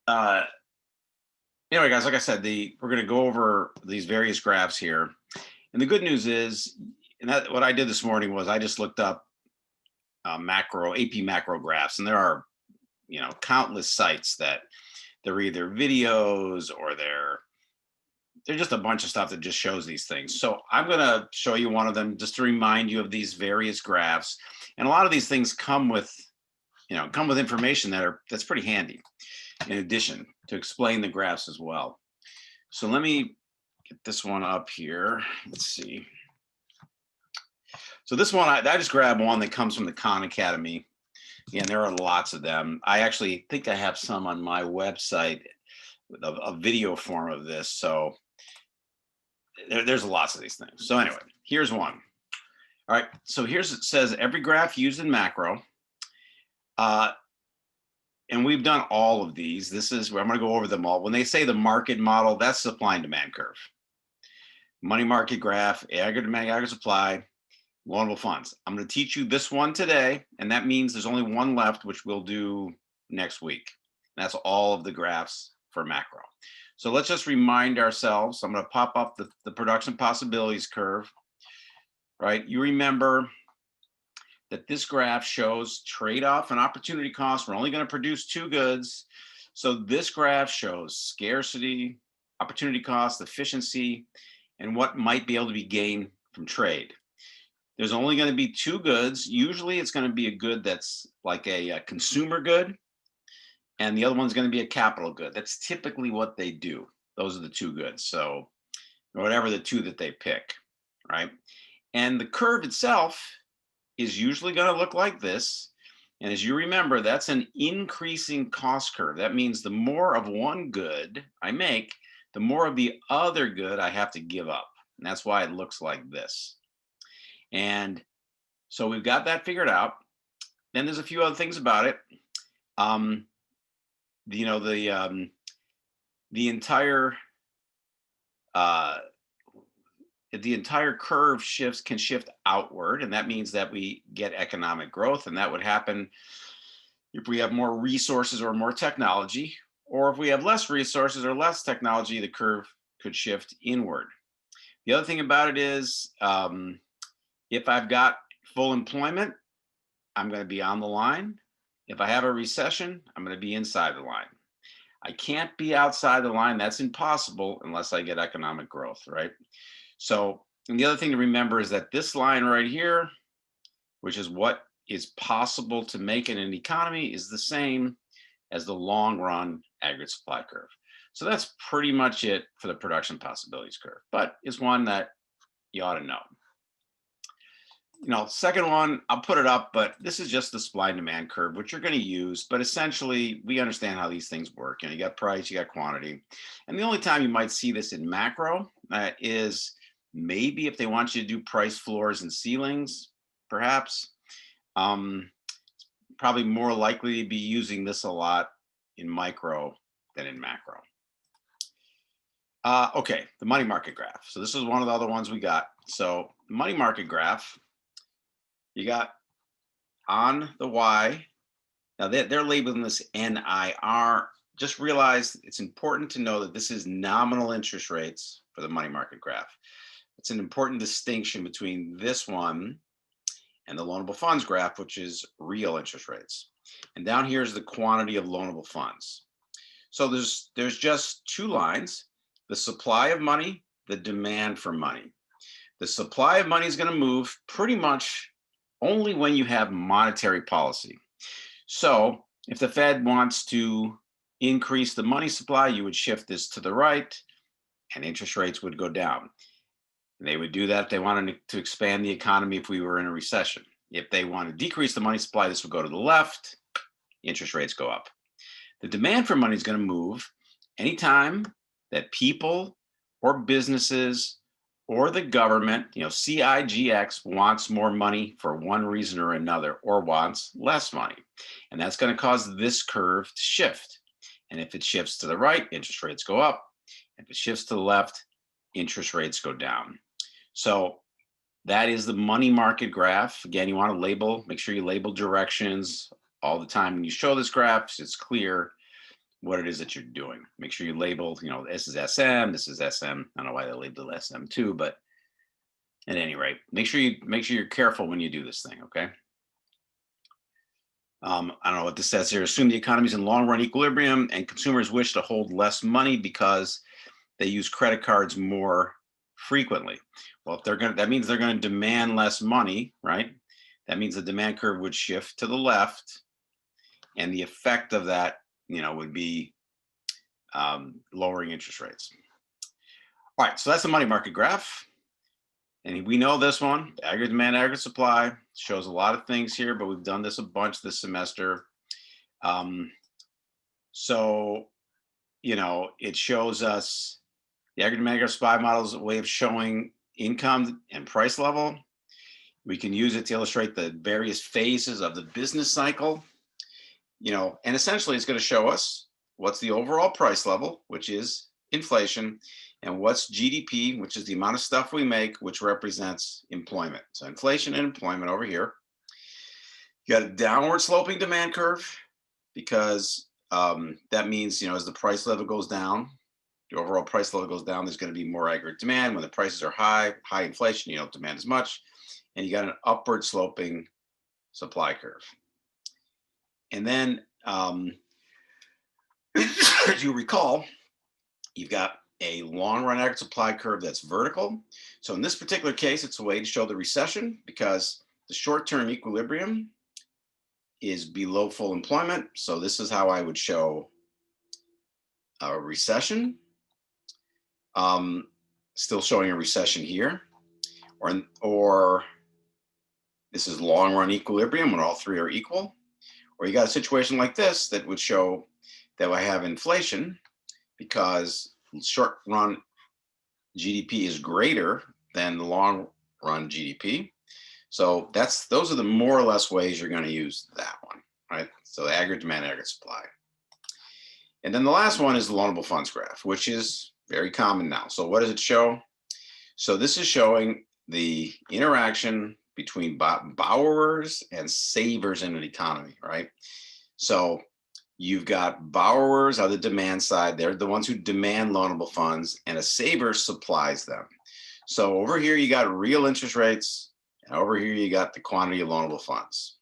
Uh, anyway, guys, like I said, we're going to go over these various graphs here, and the good news is, and that what I did this morning was I just looked up macro AP macro graphs, and there are countless sites that they're either videos or they're just a bunch of stuff that just shows these things. So I'm going to show you one of them just to remind you of these various graphs, and a lot of these things come with information that's pretty handy in addition to explain the graphs as well. So let me get this one up here. Let's see. So this one, I just grabbed one that comes from the Khan Academy. And there are lots of them. I actually think I have some on my website, a video form of this. So there's lots of these things. So anyway, here's one. All right, so it says every graph used in macro. And we've done all of these. This is where I'm going to go over them all. When they say the market model, that's supply and demand curve. Money market graph, aggregate demand, aggregate supply, loanable funds. I'm going to teach you this one today, and that means there's only one left, which we'll do next week. That's all of the graphs for macro. So let's just remind ourselves. I'm going to pop up the production possibilities curve, right? You remember that this graph shows trade-off and opportunity cost. We're only going to produce two goods. So this graph shows scarcity, opportunity cost, efficiency, and what might be able to be gained from trade. There's only going to be two goods. Usually it's going to be a good that's like a consumer good, and the other one's going to be a capital good. That's typically what they do. Those are the two goods. So whatever the two that they pick, right? And the curve itself is usually going to look like this. And as you remember, that's an increasing cost curve. That means the more of one good I make, the more of the other good I have to give up. And that's why it looks like this. And so we've got that figured out. Then there's a few other things about it. The entire curve can shift outward, and that means that we get economic growth, and that would happen if we have more resources or more technology, or if we have less resources or less technology, the curve could shift inward. The other thing about it is, if I've got full employment, I'm going to be on the line. If I have a recession, I'm going to be inside the line. I can't be outside the line. That's impossible unless I get economic growth, right? So, and the other thing to remember is that this line right here, which is what is possible to make in an economy, is the same as the long run aggregate supply curve. So that's pretty much it for the production possibilities curve, but it's one that you ought to know. Second one, I'll put it up, but this is just the supply and demand curve, which you're going to use. But essentially, we understand how these things work. You got price, you got quantity. And the only time you might see this in macro is maybe if they want you to do price floors and ceilings, perhaps. Probably more likely to be using this a lot in micro than in macro. Okay, the money market graph. So this is one of the other ones we got. So the money market graph, you got on the Y. Now they're labeling this NIR. Just realize it's important to know that this is nominal interest rates for the money market graph. It's an important distinction between this one and the loanable funds graph, which is real interest rates. And down here is the quantity of loanable funds. So there's just two lines: the supply of money, the demand for money. The supply of money is going to move pretty much only when you have monetary policy. So if the Fed wants to increase the money supply, you would shift this to the right and interest rates would go down. And they would do that if they wanted to expand the economy if we were in a recession. If they want to decrease the money supply, this would go to the left, interest rates go up. The demand for money is going to move anytime that people or businesses or the government, CIGX, wants more money for one reason or another, or wants less money. And that's going to cause this curve to shift. And if it shifts to the right, interest rates go up. If it shifts to the left, interest rates go down. So that is the money market graph. Again, you want to make sure you label directions all the time when you show this graph, so it's clear what it is that you're doing. Make sure you label, this is SM, this is SM. I don't know why they labeled it SM too, but at any rate, make sure you're careful when you do this thing, okay? I don't know what this says here. Assume the economy is in long run equilibrium and consumers wish to hold less money because they use credit cards more frequently. Well, if that means they're going to demand less money, right? That means the demand curve would shift to the left, and the effect of that, would be lowering interest rates. All right, so that's the money market graph. And we know this one, aggregate demand, aggregate supply, shows a lot of things here, but we've done this a bunch this semester. So, it shows us the aggregate demand, aggregate supply model is a way of showing income and price level. We can use it to illustrate the various phases of the business cycle, and essentially it's going to show us what's the overall price level, which is inflation, and what's GDP, which is the amount of stuff we make, which represents employment. So inflation and employment over here. You got a downward sloping demand curve because that means, as the price level goes down, the overall price level goes down, there's going to be more aggregate demand. When the prices are high inflation, you don't demand as much. And you got an upward sloping supply curve. And then, as you recall, you've got a long run aggregate supply curve that's vertical. So in this particular case, it's a way to show the recession because the short-term equilibrium is below full employment. So this is how I would show a recession. Still showing a recession here, or this is long run equilibrium when all three are equal. Or you got a situation like this that would show that I have inflation because short run GDP is greater than the long run GDP. So those are the more or less ways you're going to use that one, right? So the aggregate demand, aggregate supply. And then the last one is the loanable funds graph, which is very common now. So what does it show? So this is showing the interaction between borrowers and savers in an economy, right? So you've got borrowers on the demand side. They're the ones who demand loanable funds, and a saver supplies them. So over here, you got real interest rates, and over here, you got the quantity of loanable funds.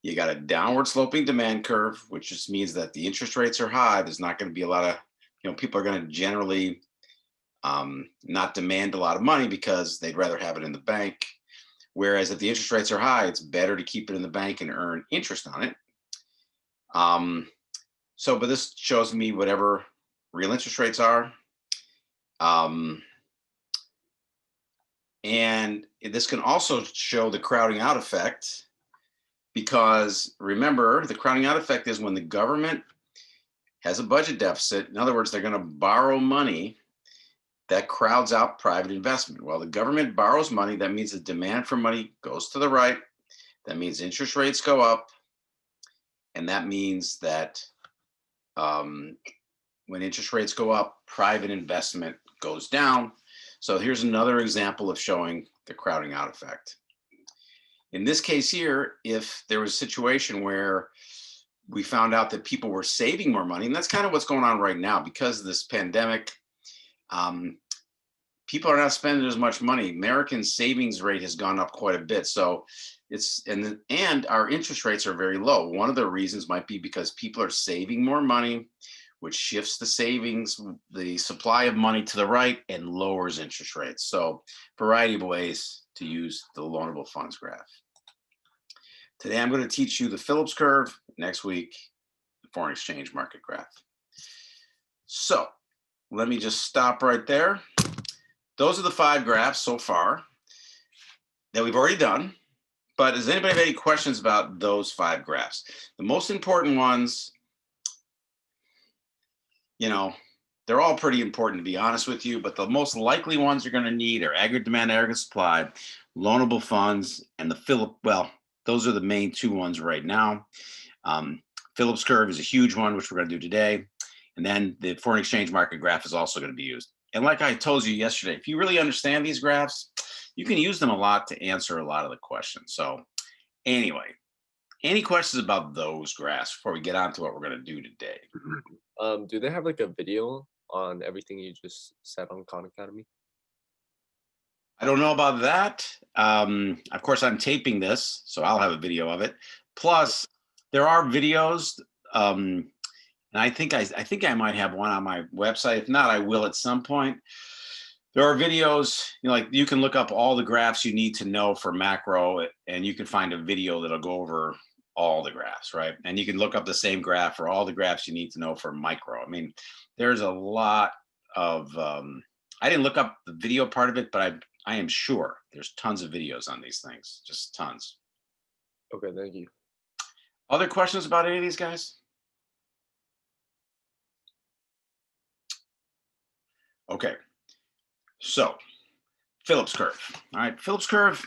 You got a downward sloping demand curve, which just means that the interest rates are high. There's not going to be a lot of, people are going to generally not demand a lot of money because they'd rather have it in the bank. Whereas if the interest rates are high, it's better to keep it in the bank and earn interest on it. But this shows me whatever real interest rates are. And this can also show the crowding out effect because remember, the crowding out effect is when the government has a budget deficit. In other words, they're going to borrow money that crowds out private investment. Well, the government borrows money. That means the demand for money goes to the right. That means interest rates go up. And that means that when interest rates go up, private investment goes down. So here's another example of showing the crowding out effect. In this case here, if there was a situation where we found out that people were saving more money, and that's kind of what's going on right now because of this pandemic, people are not spending as much money. American savings rate has gone up quite a bit. So and our interest rates are very low. One of the reasons might be because people are saving more money, which shifts the supply of money to the right and lowers interest rates. So variety of ways to use the loanable funds graph. Today, I'm going to teach you the Phillips curve. Next week, the foreign exchange market graph. So let me just stop right there. Those are the 5 graphs so far that we've already done. But does anybody have any questions about those 5 graphs? The most important ones, they're all pretty important to be honest with you, but the most likely ones you're going to need are aggregate demand, aggregate supply, loanable funds, and those are the main 2 ones right now. Phillips curve is a huge one, which we're going to do today. And then the foreign exchange market graph is also going to be used. And like I told you yesterday, if you really understand these graphs, you can use them a lot to answer a lot of the questions. So anyway, Any questions about those graphs before we get on to what we're going to do today? Do they have like a video on everything you just said on Khan Academy? I don't know about that. Of course, I'm taping this, so I'll have a video of it. Plus, there are videos, and I think I might have one on my website. If not, I will at some point. There are videos, like you can look up all the graphs you need to know for macro, and you can find a video that'll go over all the graphs, right? And you can look up the same graph for all the graphs you need to know for micro. I mean, there's a lot of. I didn't look up the video part of it, but I am sure there's tons of videos on these things, just tons. Okay, thank you. Other questions about any of these guys? Okay, so Phillips curve. All right, Phillips curve.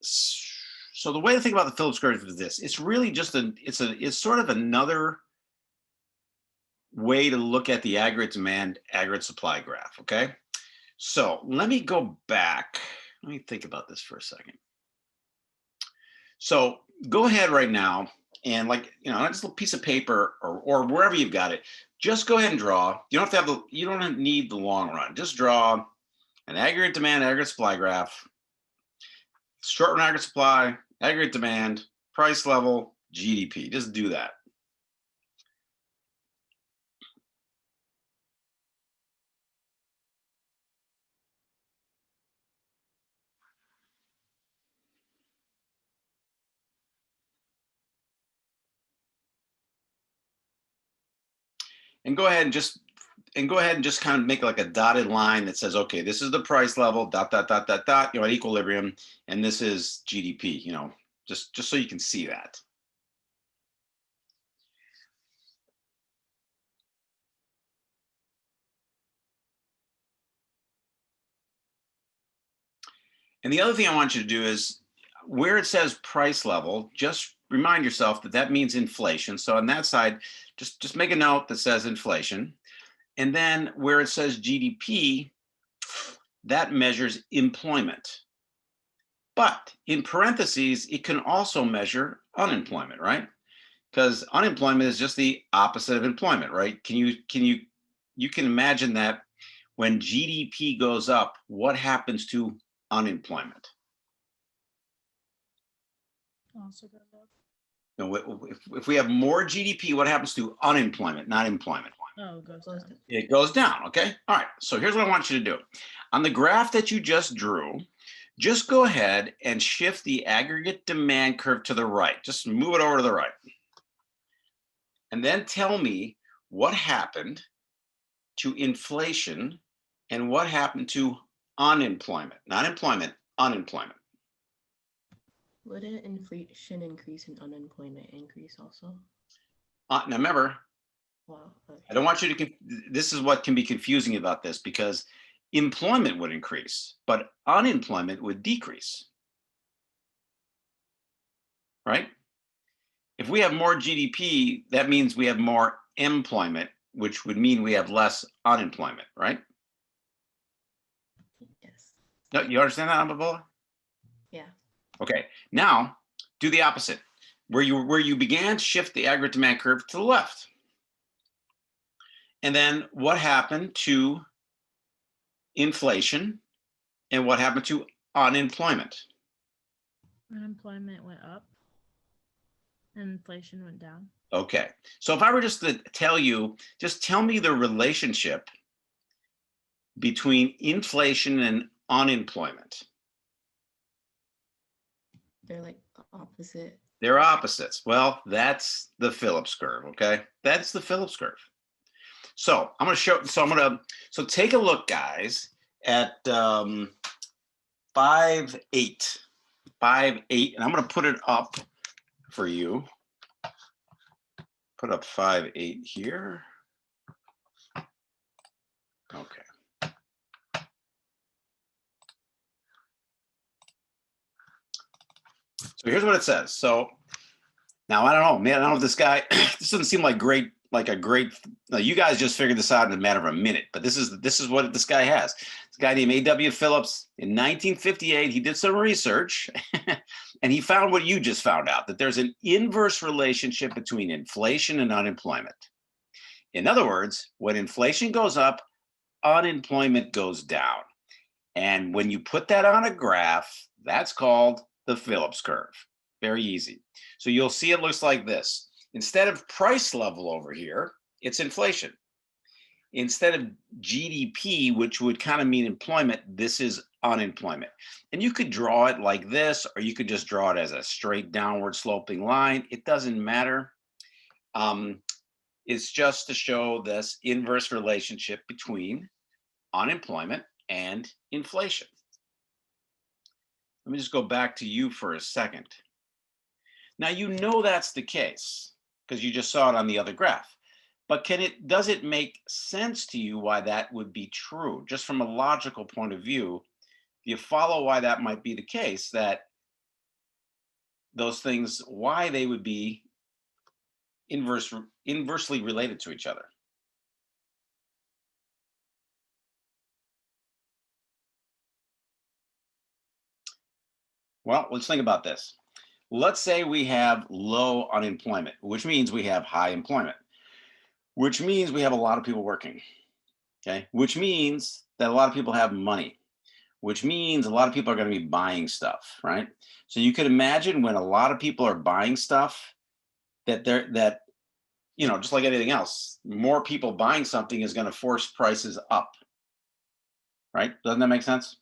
So the way to think about the Phillips curve is this: it's really just it's sort of another way to look at the aggregate demand, aggregate supply graph. Okay, so let me go back. Let me think about this for a second. So go ahead right now and just a piece of paper or wherever you've got it, just go ahead and draw. You don't have to have you don't need the long run. Just draw an aggregate demand, aggregate supply graph, short run aggregate supply, aggregate demand, price level, GDP. Just do that. And go ahead and just kind of make like a dotted line that says, okay, this is the price level, dot, dot, dot, dot, dot, at equilibrium, and this is GDP, just so you can see that. And the other thing I want you to do is where it says price level, just remind yourself that means inflation. So on that side, just make a note that says inflation. And then where it says GDP, that measures employment. But in parentheses, it can also measure unemployment, right? Because unemployment is just the opposite of employment, right? You can imagine that when GDP goes up, what happens to unemployment? Also goes up. If we have more GDP, what happens to unemployment, not employment? Oh, it goes down. It goes down, okay? All right, so here's what I want you to do. On the graph that you just drew, just go ahead and shift the aggregate demand curve to the right. Just move it over to the right. And then tell me what happened to inflation and what happened to unemployment. Not employment, unemployment. Wouldn't inflation increase and unemployment increase also? Now remember, Wow. Okay. I don't want you to, this is what can be confusing about this, because employment would increase, but unemployment would decrease. Right? If we have more GDP, that means we have more employment, which would mean we have less unemployment, right? Yes. No, you understand that, Ambabola? Yeah. Okay, now do the opposite. Where you began to shift the aggregate demand curve to the left. And then what happened to inflation and what happened to unemployment? Unemployment went up and inflation went down. Okay, so if I were just to tell you, just tell me the relationship between inflation and unemployment. They're like opposite. They're opposites. Well, that's the Phillips curve, okay? That's the Phillips curve. So I'm going to show, so take a look, guys, at 5.8, and I'm going to put it up for you. Put up 5.8 here. Okay. So here's what it says. So now I don't know, man. I don't know if this guy, this doesn't seem like great like a great, you guys just figured this out in a matter of a minute, but this is what this guy has. This guy named A.W. Phillips in 1958, he did some research and he found what you just found out, that there's an inverse relationship between inflation and unemployment. In other words, when inflation goes up, unemployment goes down. And when you put that on a graph, that's called the Phillips curve. Very easy. So you'll see it looks like this. Instead of price level over here, it's inflation. Instead of GDP, which would kind of mean employment, this is unemployment. And you could draw it like this, or you could just draw it as a straight downward sloping line. It doesn't matter. It's just to show this inverse relationship between unemployment and inflation. Let me just go back to you for a second. Now, you know that's the case because you just saw it on the other graph. But does it make sense to you why that would be true? Just from a logical point of view, do you follow why that might be the case, that those things, why they would be inversely related to each other? Well, let's think about this. Let's say we have low unemployment, which means we have high employment, which means we have a lot of people working, okay? Which means that a lot of people have money, which means a lot of people are going to be buying stuff, right? So you could imagine when a lot of people are buying stuff, that just like anything else, more people buying something is going to force prices up, right? Doesn't that make sense?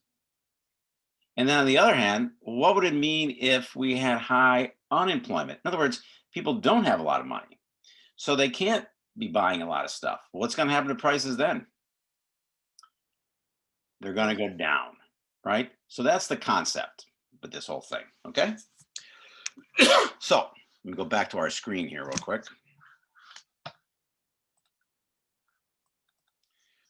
And then on the other hand, what would it mean if we had high unemployment? In other words, people don't have a lot of money, so they can't be buying a lot of stuff. What's going to happen to prices then? They're going to go down, right? So that's the concept with this whole thing, okay? So let me go back to our screen here real quick.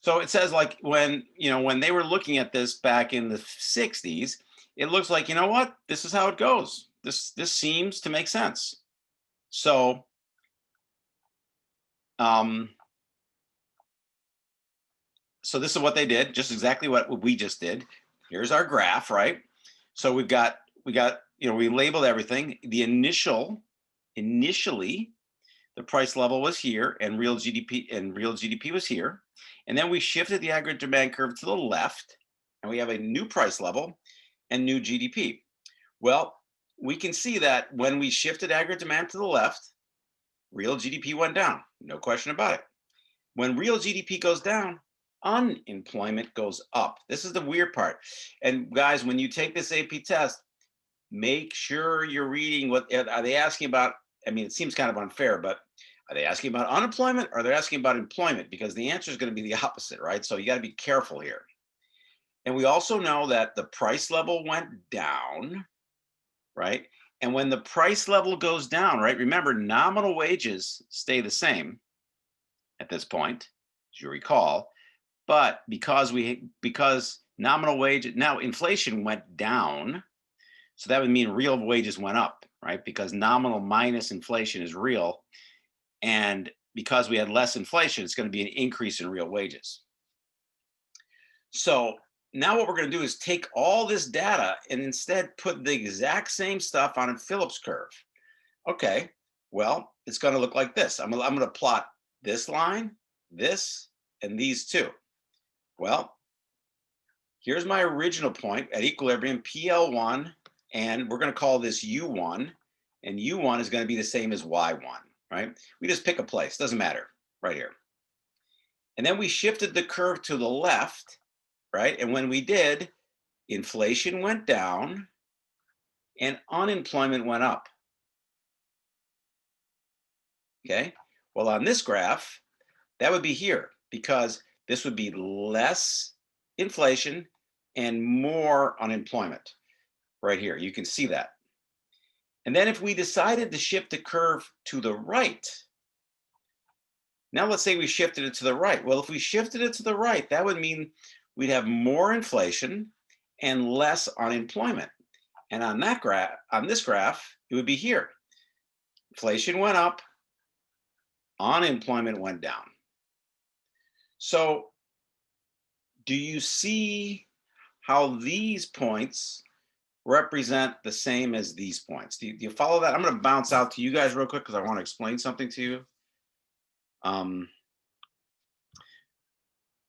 So it says, like, when they were looking at this back in the 60s, it looks like, you know what? This is how it goes. This seems to make sense. So so this is what they did, just exactly what we just did. Here's our graph, right? So we labeled everything. Initially, the price level was here, and real GDP was here. And then we shifted the aggregate demand curve to the left, and we have a new price level and new GDP. Well, we can see that when we shifted aggregate demand to the left, real GDP went down, no question about it. When real GDP goes down, unemployment goes up. This is the weird part. And guys, when you take this AP test, make sure you're reading what are they asking about. I mean, it seems kind of unfair, but are they asking about unemployment or are they asking about employment? Because the answer is going to be the opposite, right? So you got to be careful here. And we also know that the price level went down, right? And when the price level goes down, right? Remember, nominal wages stay the same at this point, as you recall. But because nominal wage, now inflation went down, so that would mean real wages went up, right? Because nominal minus inflation is real. And because we had less inflation, it's going to be an increase in real wages. So now what we're going to do is take all this data and instead put the exact same stuff on a Phillips curve. Okay, well, it's going to look like this. I'm going to plot this line, this, and these two. Well, here's my original point at equilibrium, PL1, and we're going to call this U1, and U1 is going to be the same as Y1, right? We just pick a place, doesn't matter, right here. And then we shifted the curve to the left, right? And when we did, inflation went down and unemployment went up. Okay, well, on this graph, that would be here because this would be less inflation and more unemployment right here. You can see that. And then if we decided to shift the curve to the right, now let's say we shifted it to the right. Well, if we shifted it to the right, that would mean we'd have more inflation and less unemployment. And on that graph, on this graph, it would be here. Inflation went up, unemployment went down. So do you see how these points represent the same as these points? Do you follow that? I'm going to bounce out to you guys real quick because I want to explain something to you.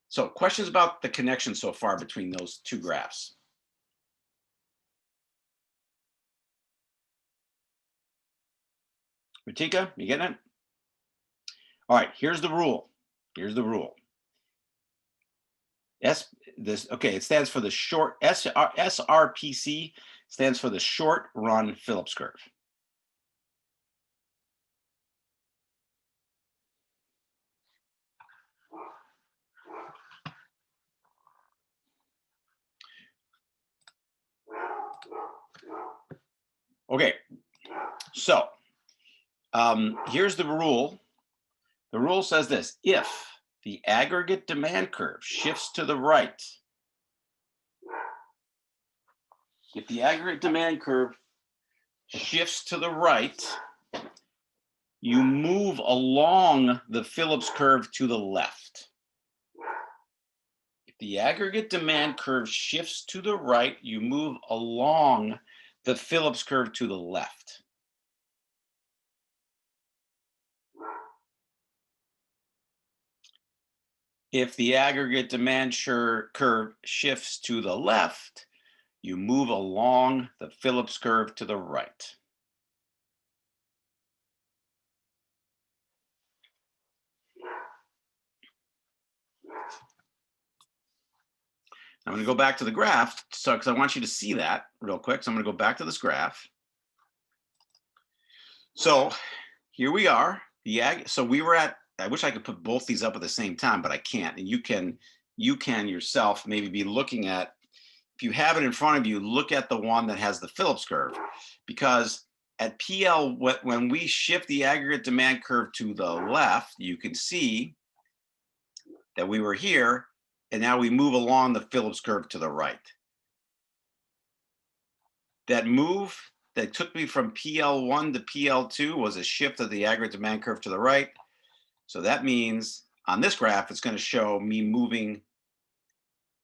So questions about the connection so far between those two graphs? Ritika, you getting it? All right, here's the rule. Here's the rule. It stands for the short, SRPC stands for the short run Phillips curve. Okay, so here's the rule. The rule says this: if the aggregate demand curve shifts to the right, if the aggregate demand curve shifts to the right, you move along the Phillips curve to the left. If the aggregate demand curve shifts to the right, you move along the Phillips curve to the left. If the aggregate demand curve shifts to the left, you move along the Phillips curve to the right. I'm going to go back to the graph, so because I want you to see that real quick. So I'm going to go back to this graph. So here we are. So we were at. I wish I could put both these up at the same time, but I can't. And you can yourself maybe be looking at. If you have it in front of you, look at the one that has the Phillips curve, because at PL, when we shift the aggregate demand curve to the left, you can see that we were here. And now we move along the Phillips curve to the right. That move that took me from PL1 to PL2 was a shift of the aggregate demand curve to the right. So that means on this graph, it's going to show me moving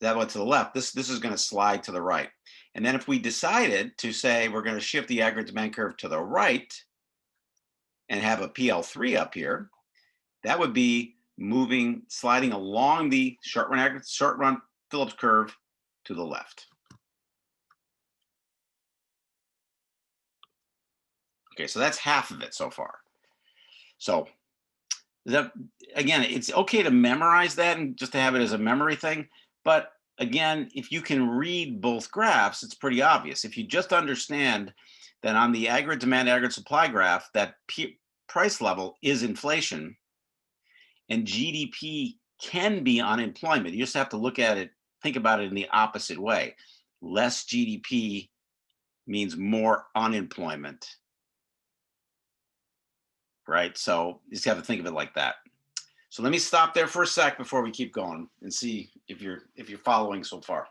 that one to the left. This is going to slide to the right. And then if we decided to say we're going to shift the aggregate demand curve to the right and have a PL3 up here, that would be sliding along the short run Phillips curve to the left. Okay, so that's half of it so far. So again, it's okay to memorize that and just to have it as a memory thing. But again, if you can read both graphs, it's pretty obvious. If you just understand that on the aggregate demand, aggregate supply graph, that price level is inflation, and GDP can be unemployment. You just have to look at it, think about it in the opposite way. Less GDP means more unemployment, right? So you just have to think of it like that. So let me stop there for a sec before we keep going and see if you're following so far.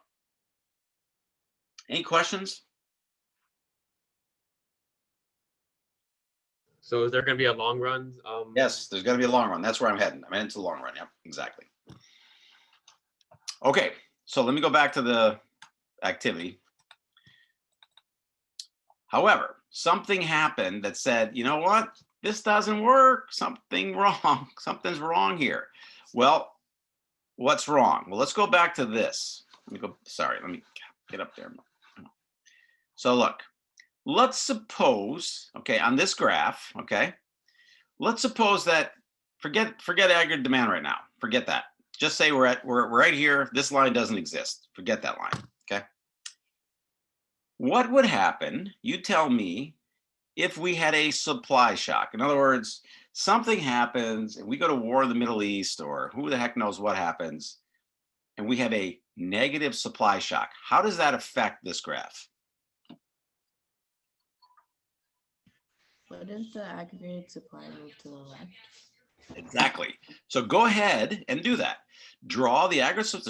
Any questions? So is there going to be a long run? Yes, there's going to be a long run. That's where I'm heading. I'm heading to the long run. Yep, exactly. Okay, so let me go back to the activity. However, something happened that said, you know what? This doesn't work. Something's wrong here. Well, what's wrong? Well, let's go back to this. Let me get up there. So look, let's suppose, okay, on this graph, okay, let's suppose that, forget aggregate demand right now. Forget that. Just say we're right here. This line doesn't exist. Forget that line, okay? What would happen, you tell me, if we had a supply shock? In other words, something happens and we go to war in the Middle East, or who the heck knows what happens, and we have a negative supply shock. How does that affect this graph? Wouldn't the aggregated supply move to the left? Exactly. So go ahead and do that. Draw the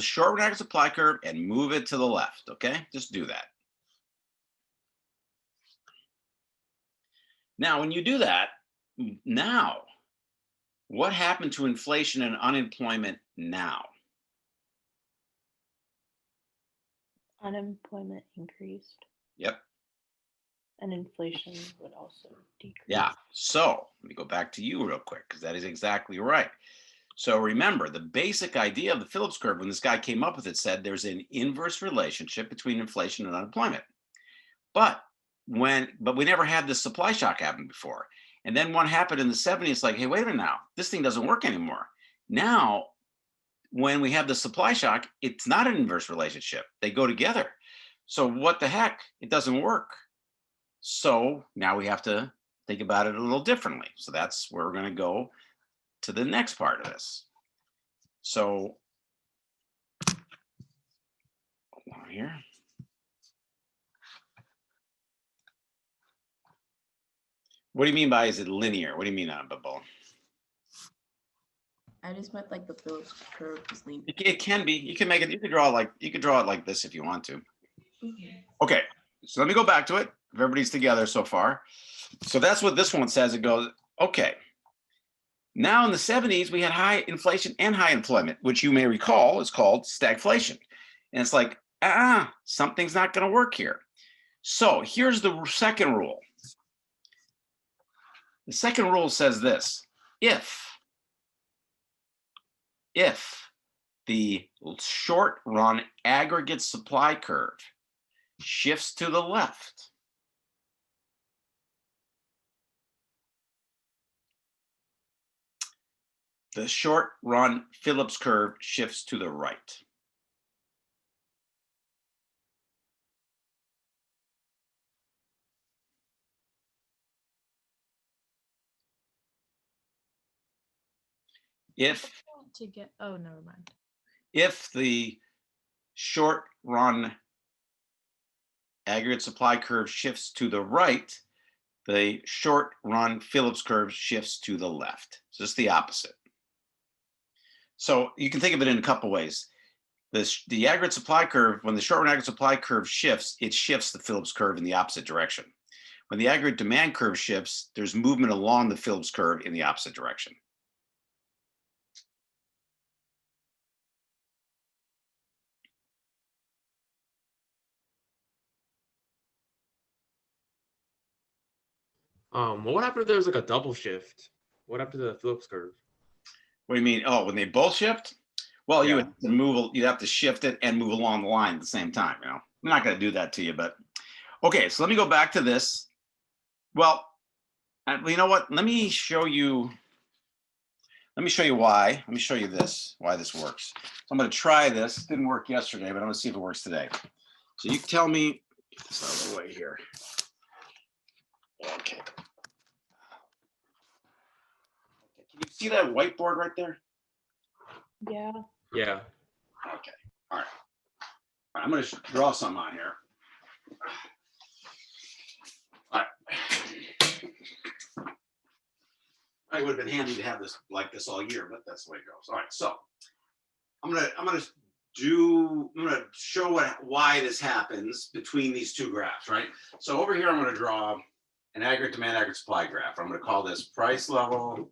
short run aggregate supply curve and move it to the left. Okay, just do that. Now, when you do that, now what happened to inflation and unemployment now? Unemployment increased Yep. and inflation would also decrease. Yeah. So let me go back to you real quick because that is exactly right. So remember, the basic idea of the Phillips curve when this guy came up with it said there's an inverse relationship between inflation and unemployment. But we never had this supply shock happen before. And then one happened in the 70s. It's like, hey, wait a minute now, this thing doesn't work anymore. Now, when we have the supply shock, it's not an inverse relationship. They go together. So what the heck? It doesn't work. So now we have to think about it a little differently. So that's where we're going to go to the next part of this. So hold on here. What do you mean by is it linear? What do you mean on bubble? I just meant like the Phillips curve is linear. It can be. You can make it. You could draw it like this if you want to. Okay, so let me go back to it. If everybody's together so far. So that's what this one says. It goes, okay. Now in the 70s, we had high inflation and high employment, which you may recall is called stagflation. And it's like, something's not going to work here. So here's the second rule. The second rule says this: if the short run aggregate supply curve shifts to the left, the short run Phillips curve shifts to the right. If never mind. If the short run aggregate supply curve shifts to the right, the short run Phillips curve shifts to the left. So it's the opposite. So you can think of it in a couple ways. The aggregate supply curve, when the short run aggregate supply curve shifts, it shifts the Phillips curve in the opposite direction. When the aggregate demand curve shifts, there's movement along the Phillips curve in the opposite direction. What happened if there was like a double shift? What happened to the Phillips curve? What do you mean? Oh, when they both shift? Well, Yeah. you would have to move. You'd have to shift it and move along the line at the same time. You know, I'm not going to do that to you, but okay. So let me go back to this. Well, you know what? Let me show you why. Let me show you why this works. So I'm going to try this. It didn't work yesterday, but I'm going to see if it works today. So you tell me. Get this out of the way here. Okay. Can you see that whiteboard right there? Yeah. Yeah. Okay. All right. I'm going to draw some on here. All right. It would have been handy to have this like this all year, but that's the way it goes. All right. So I'm gonna show why this happens between these two graphs, right? So over here, I'm going to draw an aggregate demand, aggregate supply graph. I'm going to call this price level,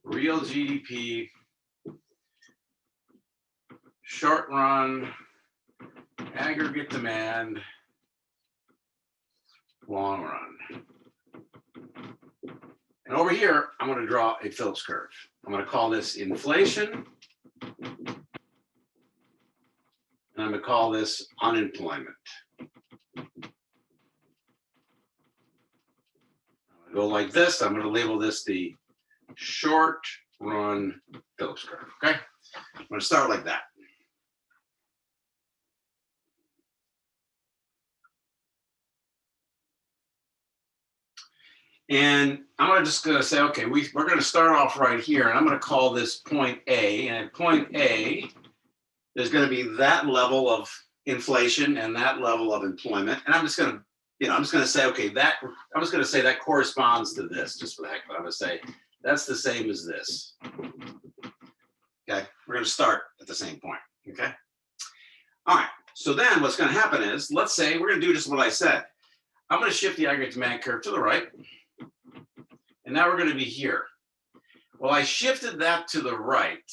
real GDP, short run, aggregate demand, long run. And over here, I'm going to draw a Phillips curve. I'm going to call this inflation. And I'm going to call this unemployment. I'm going to go like this. I'm going to label this the short run Phillips curve. Okay. I'm going to start like that. And I'm just going to say, okay, we're going to start off right here, and I'm going to call this point A. And at point A, there's going to be that level of inflation and that level of employment. And I'm just going to say, okay, that corresponds to this, just for the heck of it. I'm going to say that's the same as this. Okay, we're going to start at the same point. Okay. All right. So then what's going to happen is, let's say we're going to do just what I said. I'm going to shift the aggregate demand curve to the right. And now we're going to be here. Well, I shifted that to the right.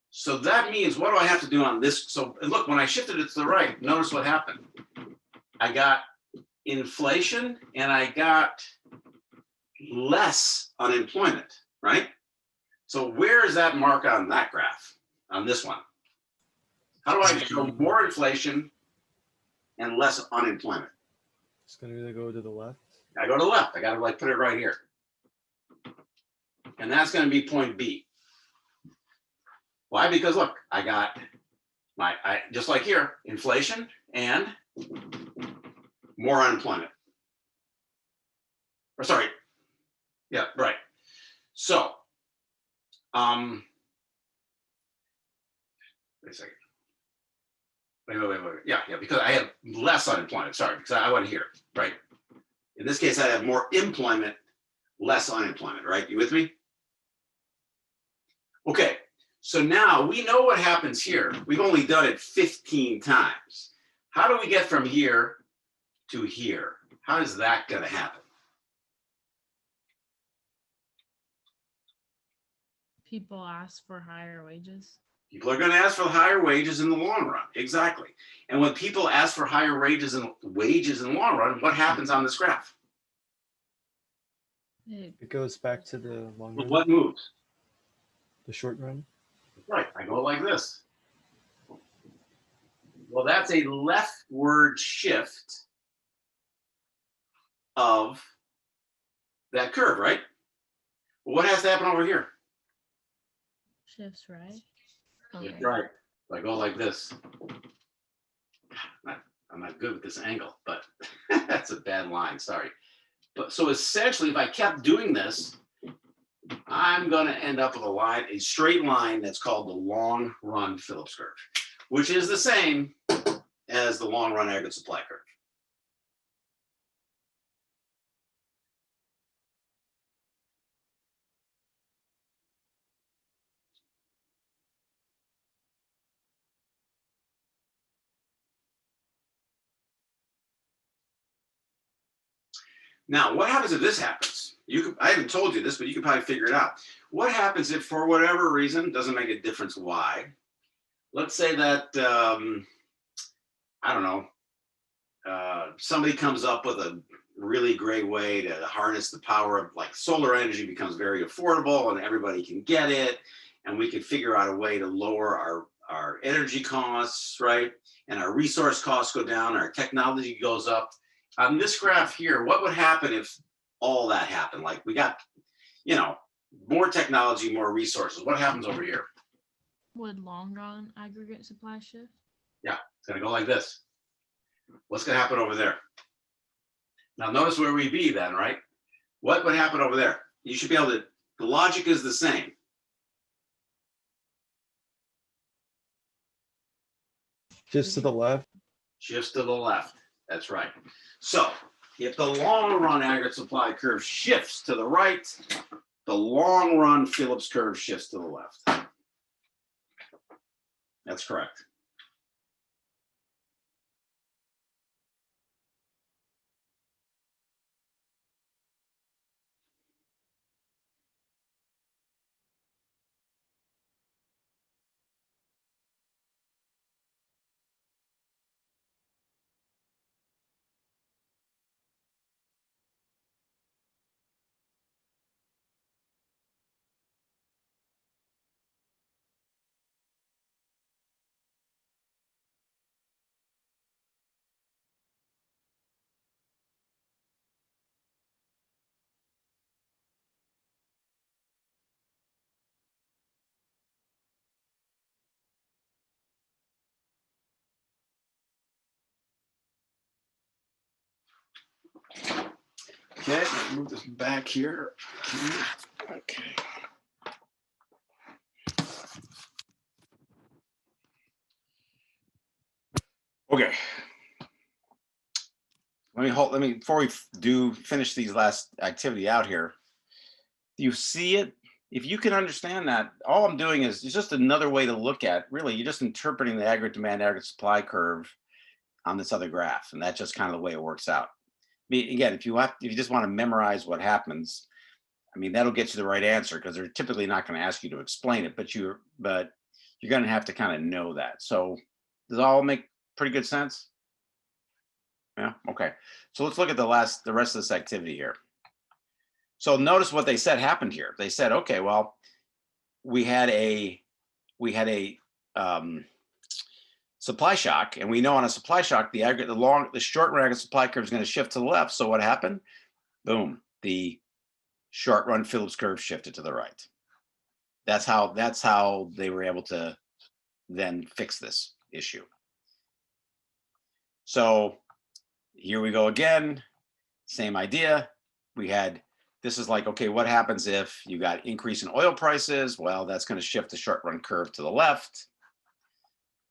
So that means, what do I have to do on this? So look, when I shifted it to the right, notice what happened. I got inflation and I got less unemployment, right? So where is that mark on that graph, on this one? How do I show more inflation and less unemployment? It's gonna either go to the left. I go to the left. I got to like put it right here. And that's going to be point B. Why? Because look, I got just like here, inflation and more unemployment. Or sorry. Yeah, right. So, wait a second. Wait. Yeah, because I have less unemployment. Sorry, because I went here, right? In this case, I have more employment, less unemployment, right? You with me? Okay, so now we know what happens here. We've only done it 15 times. How do we get from here to here? How is that going to happen? People ask for higher wages. People are going to ask for higher wages in the long run. Exactly. And when people ask for higher wages in the long run, what happens on this graph? It goes back to the long run. What moves? The short run. Right, I go like this. Well, that's a leftward shift of that curve, right? Well, what has to happen over here? Shifts right. Okay. Right. I go like this. I'm not good with this angle, but that's a bad line, sorry. But so essentially, if I kept doing this, I'm going to end up with a straight line that's called the long run Phillips curve, which is the same as the long run aggregate supply curve. Now, what happens if this happens? I haven't told you this, but you can probably figure it out. What happens if, for whatever reason, doesn't make a difference why, let's say that, I don't know, somebody comes up with a really great way to harness the power of, like, solar energy becomes very affordable and everybody can get it. And we can figure out a way to lower our energy costs, right? And our resource costs go down, our technology goes up. On this graph here, what would happen if all that happened? Like, we got, more technology, more resources. What happens over here? Would long run aggregate supply shift? Yeah, it's going to go like this. What's going to happen over there? Now, notice where we be then, right? What would happen over there? You should be able to, the logic is the same. Just to the left. Shifts to the left. That's right. So if the long run aggregate supply curve shifts to the right, the long run Phillips curve shifts to the left. That's correct. Okay, let's move this back here. Okay. Okay. Let me, before we finish these last activity out here, do you see it? If you can understand that, all I'm doing is just another way to look at, really, you're just interpreting the aggregate demand, aggregate supply curve on this other graph. And that's just kind of the way it works out. Again, if you just want to memorize what happens, I mean, that'll get you the right answer because they're typically not going to ask you to explain it, but you're going to have to kind of know that. So does it all make pretty good sense? Yeah. Okay. So let's look at the rest of this activity here. So notice what they said happened here. They said, okay, well, we had a supply shock, and we know on a supply shock, the short run aggregate supply curve is going to shift to the left. So what happened? Boom, the short run Phillips curve shifted to the right. That's how they were able to then fix this issue. So here we go again, same idea. This is like, okay, what happens if you got increase in oil prices? Well, that's going to shift the short run curve to the left,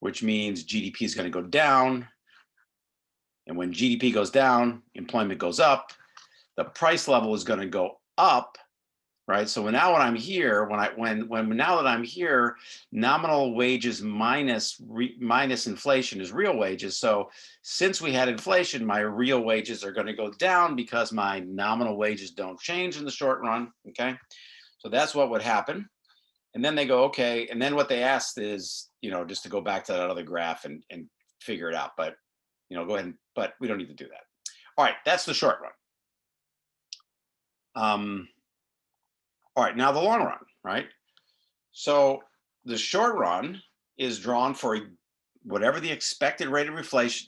which means GDP is going to go down. And when GDP goes down, employment goes up, the price level is going to go up, right? So now when I'm here, now that I'm here, nominal wages minus inflation is real wages. So since we had inflation, my real wages are going to go down because my nominal wages don't change in the short run. Okay, so that's what would happen. And then they go, okay, and then what they asked is, just to go back to that other graph and figure it out. But go ahead, but we don't need to do that. All right, that's the short run. All right, now the long run, right? So the short run is drawn for whatever the expected rate of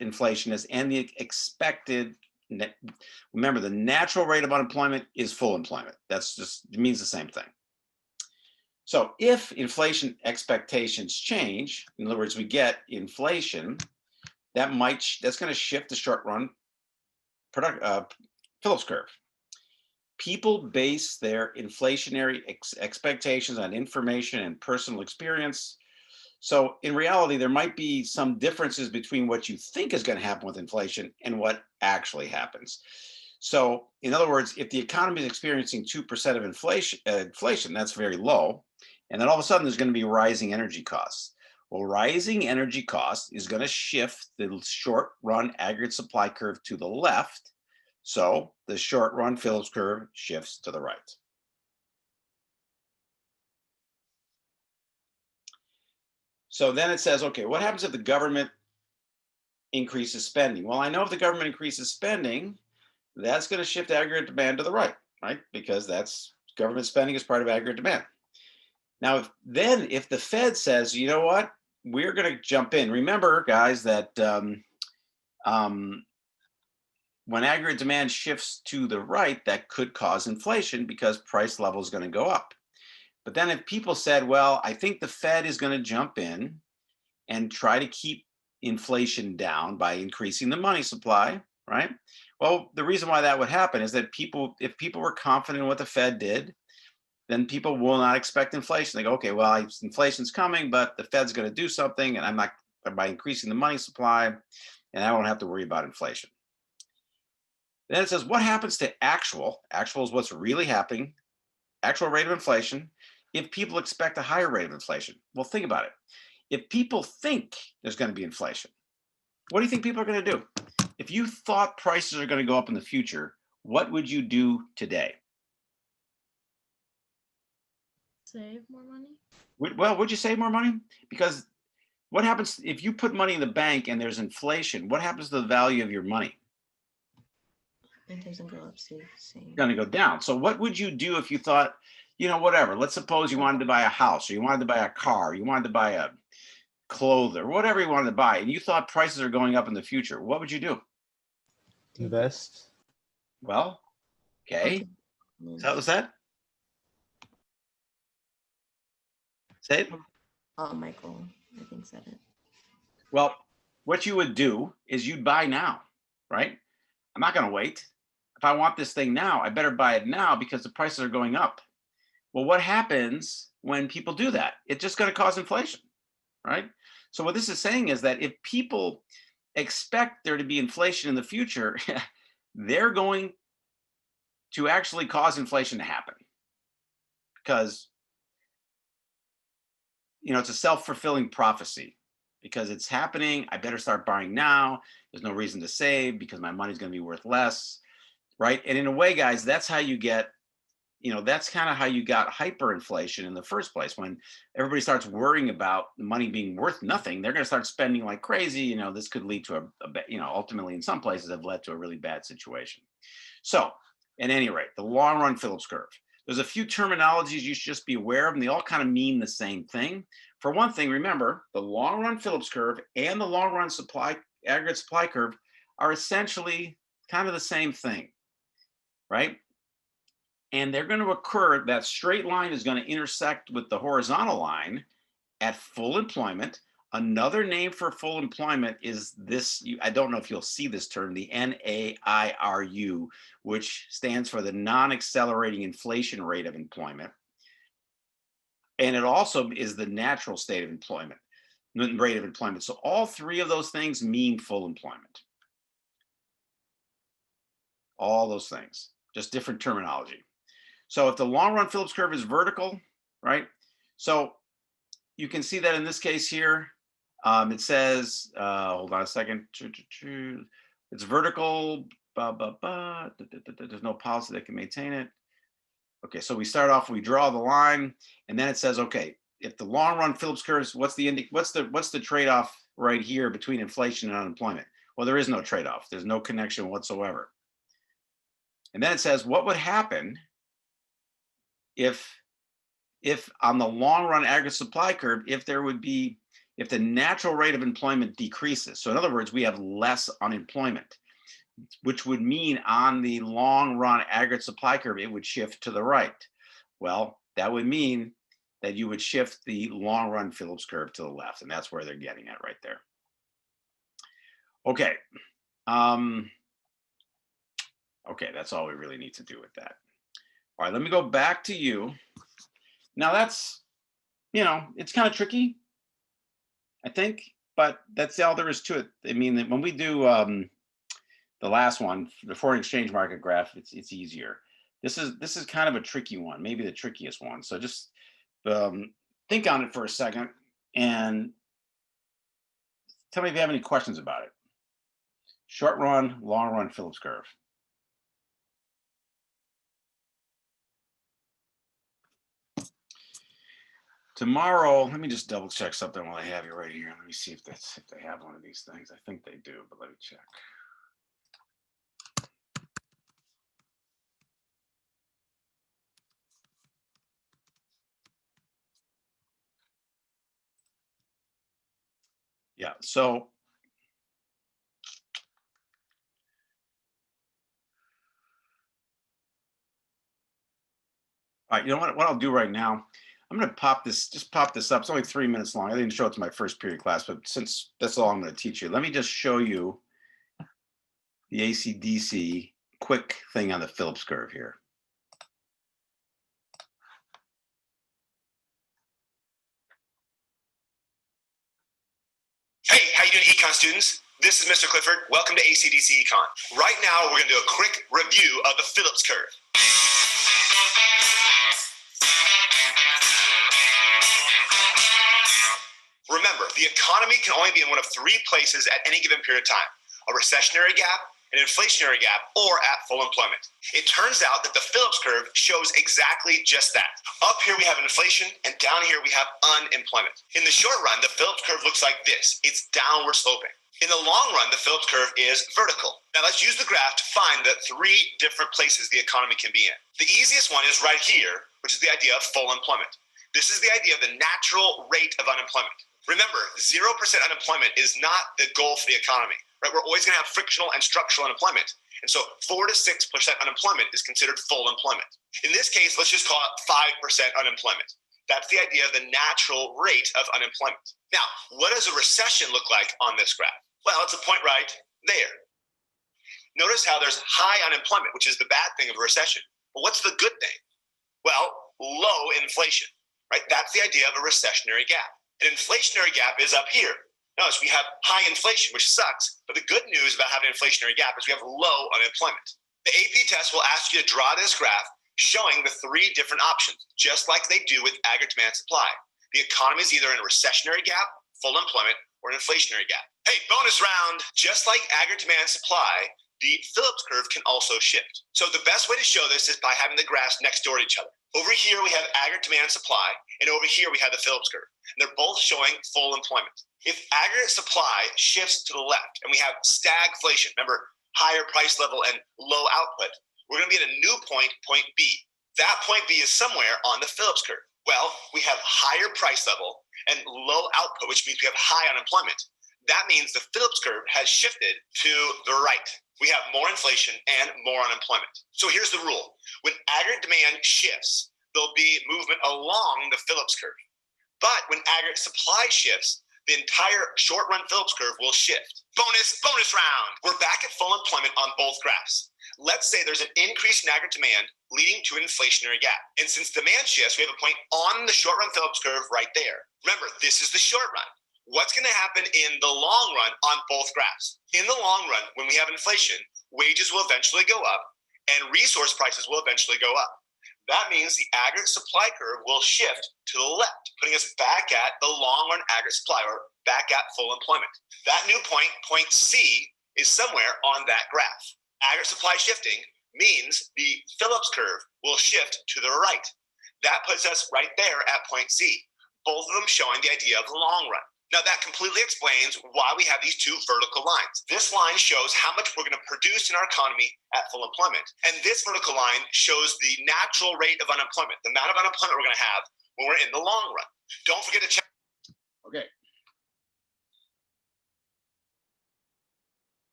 inflation is and the expected, remember the natural rate of unemployment is full employment. It means the same thing. So if inflation expectations change, in other words, we get inflation, that's going to shift the short run Phillips curve. People base their inflationary expectations on information and personal experience. So in reality, there might be some differences between what you think is going to happen with inflation and what actually happens. So in other words, if the economy is experiencing 2% of inflation, that's very low. And then all of a sudden there's going to be rising energy costs. Well, rising energy costs is going to shift the short run aggregate supply curve to the left. So the short run Phillips curve shifts to the right. So then it says, okay, what happens if the government increases spending? Well, I know if the government increases spending, that's going to shift aggregate demand to the right, Because that's government spending is part of aggregate demand. Now, if the Fed says, you know what, we're going to jump in. Remember, guys, that when aggregate demand shifts to the right, that could cause inflation because price level is going to go up. But then if people said, well, I think the Fed is going to jump in and try to keep inflation down by increasing the money supply, right? Well, the reason why that would happen is that if people were confident in what the Fed did, then people will not expect inflation. They go, okay, well, inflation's coming, but the Fed's going to do something, and I'm not by increasing the money supply, and I won't have to worry about inflation. Then it says, what happens to actual? Actual is what's really happening, actual rate of inflation, if people expect a higher rate of inflation. Well, think about it. If people think there's going to be inflation, what do you think people are going to do? If you thought prices are going to go up in the future, what would you do today? Save more money? Well, would you save more money? Because what happens if you put money in the bank and there's inflation? What happens to the value of your money? It doesn't go up, so same. It's going to go down. So what would you do if you thought, whatever, let's suppose you wanted to buy a house, or you wanted to buy a car, you wanted to buy a clothes, or whatever you wanted to buy, and you thought prices are going up in the future, what would you do? Invest. Well, okay. So that was that? Say it. Michael, I think, said it. Well, what you would do is you'd buy now, right? I'm not going to wait. If I want this thing now, I better buy it now because the prices are going up. Well, what happens when people do that? It's just going to cause inflation, right? So what this is saying is that if people expect there to be inflation in the future, they're going to actually cause inflation to happen because, it's a self-fulfilling prophecy. Because it's happening, I better start buying now. There's no reason to save because my money's going to be worth less, right? And in a way, guys, that's how you get that's kind of how you got hyperinflation in the first place. When everybody starts worrying about the money being worth nothing, they're going to start spending like crazy. This could lead to ultimately in some places have led to a really bad situation. So at any rate, the long run Phillips curve. There's a few terminologies you should just be aware of, and they all kind of mean the same thing. For one thing, remember the long run Phillips curve and the long run aggregate supply curve are essentially kind of the same thing, right? And they're going to occur, that straight line is going to intersect with the horizontal line at full employment. Another name for full employment is this, I don't know if you'll see this term, the NAIRU, which stands for the non-accelerating inflation rate of employment. And it also is the natural state of employment, rate of employment. So all three of those things mean full employment. All those things, just different terminology. So if the long run Phillips curve is vertical, right? So you can see that in this case here, it says, hold on a second, it's vertical, there's no policy that can maintain it. Okay, so we start off, we draw the line, and then it says, okay, if the long run Phillips curves, what's the trade-off right here between inflation and unemployment? Well, there is no trade-off. There's no connection whatsoever. And then it says, what would happen if on the long run aggregate supply curve, if the natural rate of employment decreases? So in other words, we have less unemployment, which would mean on the long run aggregate supply curve, it would shift to the right. Well, that would mean that you would shift the long run Phillips curve to the left, and that's where they're getting at right there. Okay. Okay, that's all we really need to do with that. All right, let me go back to you. Now that's, it's kind of tricky, I think, but that's all there is to it. I mean, when we do the last one, the foreign exchange market graph, it's easier. This is kind of a tricky one, maybe the trickiest one. So just think on it for a second and tell me if you have any questions about it. Short run, long run Phillips curve. Tomorrow, let me just double check something while I have you right here. Let me see if they have one of these things. I think they do, but let me check. Yeah, so all right, you know what I'll do right now? I'm going to pop this up. It's only 3 minutes long. I didn't show it to my first period class, but since that's all I'm going to teach you, let me just show you the AC/DC quick thing on the Phillips curve here. Hey, how you doing, Econ students? This is Mr. Clifford. Welcome to AC/DC Econ. Right now, we're going to do a quick review of the Phillips curve. Remember, the economy can only be in one of three places at any given period of time: a recessionary gap, an inflationary gap, or at full employment. It turns out that the Phillips curve shows exactly just that. Up here we have inflation, and down here we have unemployment. In the short run, the Phillips curve looks like this. It's downward sloping. In the long run, the Phillips curve is vertical. Now let's use the graph to find the three different places the economy can be in. The easiest one is right here, which is the idea of full employment. This is the idea of the natural rate of unemployment. Remember, 0% unemployment is not the goal for the economy, right? We're always going to have frictional and structural unemployment. And so 4 to 6% unemployment is considered full employment. In this case, let's just call it 5% unemployment. That's the idea of the natural rate of unemployment. Now, what does a recession look like on this graph? Well, it's a point right there. Notice how there's high unemployment, which is the bad thing of a recession. But what's the good thing? Well, low inflation, right? That's the idea of a recessionary gap. An inflationary gap is up here. Notice we have high inflation, which sucks, but the good news about having an inflationary gap is we have low unemployment. The AP test will ask you to draw this graph showing the three different options, just like they do with aggregate demand supply. The economy is either in a recessionary gap, full employment, or an inflationary gap. Hey, bonus round. Just like aggregate demand supply, the Phillips curve can also shift. So the best way to show this is by having the graphs next door to each other. Over here, we have aggregate demand and supply, and over here, we have the Phillips curve. And they're both showing full employment. If aggregate supply shifts to the left and we have stagflation, remember, higher price level and low output, we're going to be at a new point, point B. That point B is somewhere on the Phillips curve. Well, we have higher price level and low output, which means we have high unemployment. That means the Phillips curve has shifted to the right. We have more inflation and more unemployment. So here's the rule. When aggregate demand shifts, there'll be movement along the Phillips curve. But when aggregate supply shifts, the entire short-run Phillips curve will shift. Bonus round. We're back at full employment on both graphs. Let's say there's an increase in aggregate demand leading to an inflationary gap. And since demand shifts, we have a point on the short-run Phillips curve right there. Remember, this is the short run. What's going to happen in the long run on both graphs? In the long run, when we have inflation, wages will eventually go up and resource prices will eventually go up. That means the aggregate supply curve will shift to the left, putting us back at the long run aggregate supply, or back at full employment. That new point, point C, is somewhere on that graph. Aggregate supply shifting means the Phillips curve will shift to the right. That puts us right there at point C, both of them showing the idea of the long run. Now that completely explains why we have these two vertical lines. This line shows how much we're going to produce in our economy at full employment. And this vertical line shows the natural rate of unemployment, the amount of unemployment we're going to have when we're in the long run. Don't forget to check. Okay.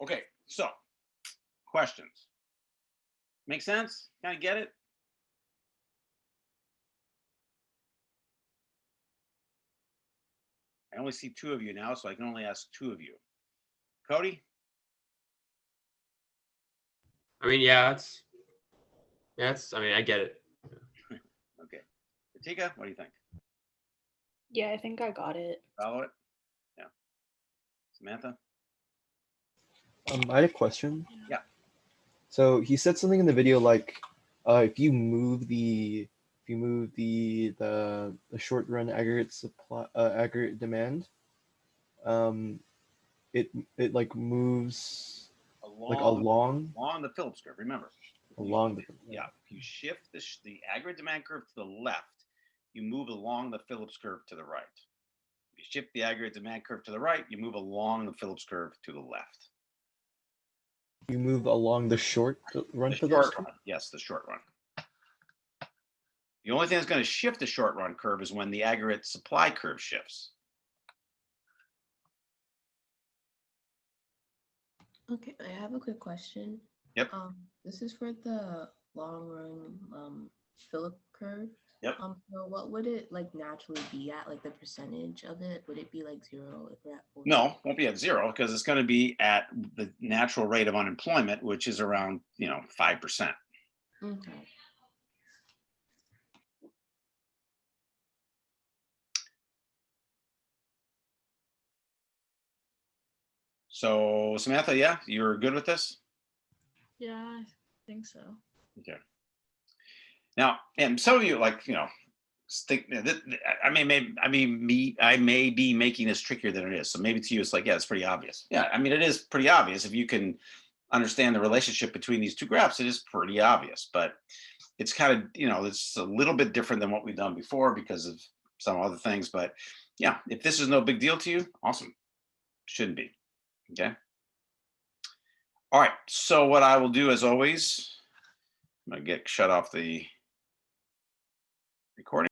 Okay, so questions. Make sense? Kind of get it? I only see two of you now, so I can only ask two of you. Cody? I mean, yeah, I mean, I get it. Okay. Katika, what do you think? Yeah, I think I got it. Follow it? Yeah. Samantha? I had a question. Yeah. So he said something in the video like, if you move the short run aggregate supply aggregate demand, it like moves along the Phillips curve. Remember, along the yeah. If you shift the aggregate demand curve to the left, you move along the Phillips curve to the right. If you shift the aggregate demand curve to the right, you move along the Phillips curve to the left. You move along the short run. The short run. Yes, the short run. The only thing that's going to shift the short run curve is when the aggregate supply curve shifts. Okay, I have a quick question. Yep. This is for the long run Phillips curve. Yep. So what would it like naturally be at? Like the percentage of it? Would it be like 0 if we're at 40? No, won't be at 0 because it's going to be at the natural rate of unemployment, which is around 5%. Okay. So Samantha, yeah, you're good with this? Yeah, I think so. Okay. Now, and some of you think I may be making this trickier than it is. So maybe to you, it's like, yeah, it's pretty obvious. Yeah, I mean, it is pretty obvious. If you can understand the relationship between these two graphs, it is pretty obvious, but it's kind of, it's a little bit different than what we've done before because of some other things. But yeah, if this is no big deal to you, awesome. Shouldn't be. Okay. All right. So what I will do, as always, I'm going to shut off the recording.